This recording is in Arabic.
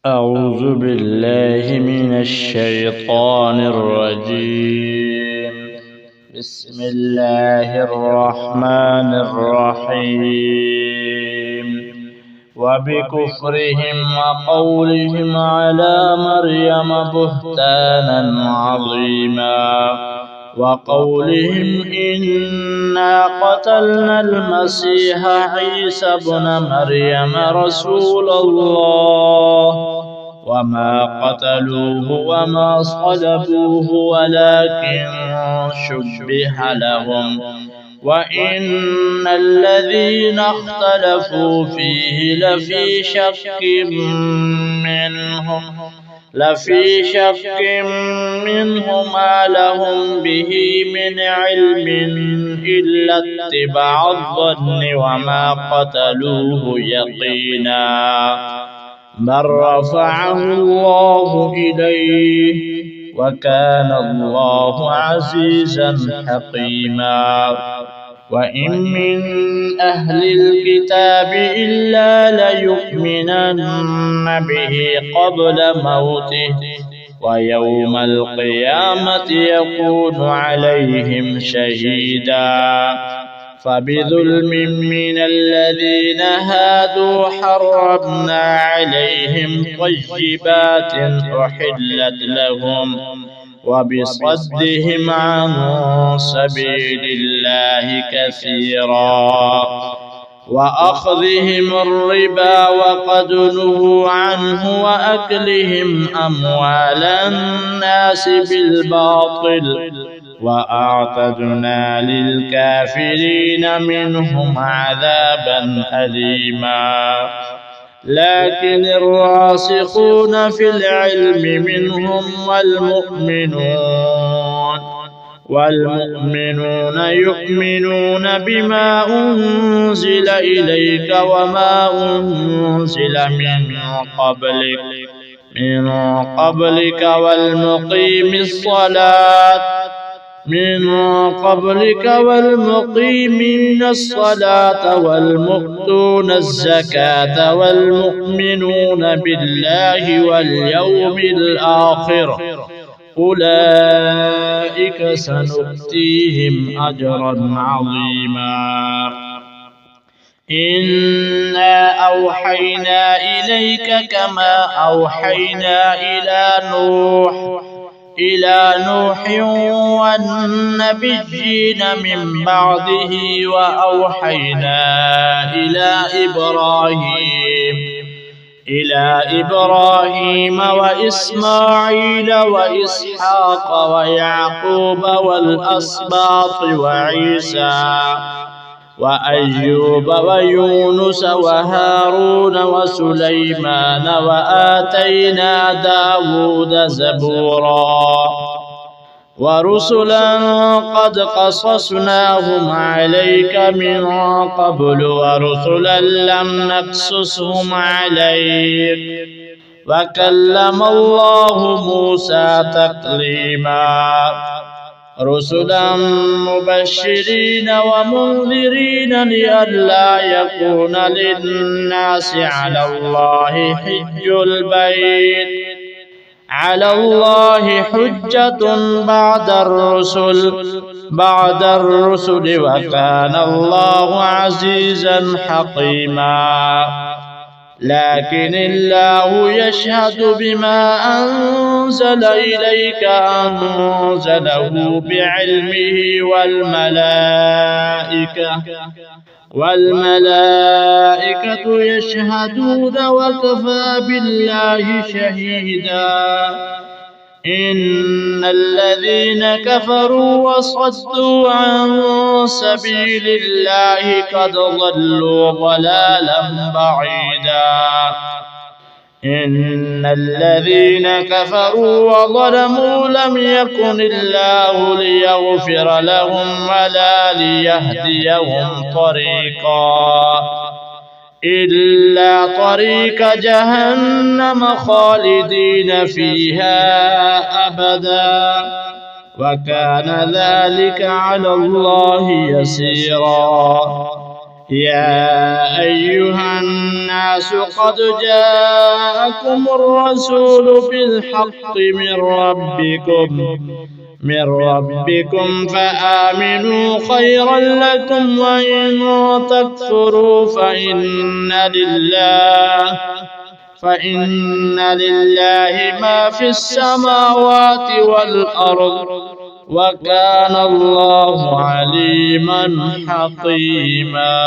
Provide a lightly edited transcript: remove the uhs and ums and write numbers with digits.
أعوذ بالله من الشيطان الرجيم. بسم الله الرحمن الرحيم. وبكفرهم وقولهم على مريم بهتانا عظيما وقولهم إنا قتلنا المسيح عيسى ابن مريم رسول الله وما قتلوه وما صلبوه ولكن شبه لهم وإن الذين اختلفوا فيه لفي شك منه ما لهم به من علم إلا اتباع الظن وما قتلوه يقينا بل رفعه الله إليه وكان الله عزيزا حكيما. وإن من أهل الكتاب إلا ليؤمنن به قبل موته ويوم القيامة يكون عليهم شهيدا. فبظلم من الذين هادوا حرمنا عليهم طيبات أحلت لهم وبصدهم عن سبيل الله كثيرا وأخذهم الربا وقد نهوا عنه وأكلهم أموال الناس بالباطل وأعتدنا للكافرين منهم عذابا أليما. لكن الراسخون في العلم منهم والمؤمنون يؤمنون بما أنزل إليك وما أنزل من قبلك والمقيمين الصلاة والمؤتون الزكاة والمؤمنون بالله واليوم الآخر أولئك سنؤتيهم أجرا عظيما. إنا أوحينا إليك كما أوحينا إلى نوح والنبيين من بعده وأوحينا إلى إبراهيم وإسماعيل وإسحاق ويعقوب والأسباط وعيسى وأيوب ويونس وهارون وسليمان وآتينا داود زبورا. ورسلا قد قصصناهم عليك من قبل ورسلا لم نقصصهم عليك وكلم الله موسى تكليما. رسلا مبشرين ومنذرين لئلا يكون للناس على الله حجة بعد الرسل وكان الله عزيزا حكيما. لكن الله يشهد بما أنزل إليك أنزله بعلمه والملائكة يشهدون وكفى بالله شهيدا. إن الذين كفروا وصدوا عن سبيل الله قد ضلوا ضلالا بعيدا. إن الذين كفروا وظلموا لم يكن الله ليغفر لهم ولا ليهديهم طريقا إلا طريق جهنم خالدين فيها أبدا وكان ذلك على الله يسيرا. يا أيها الناس الناس قد جاءكم الرسول بالحق من ربكم فآمنوا خيرا لكم، وإن تكفروا فإن لله ما في السماوات والأرض، وكان الله عليما حكيما.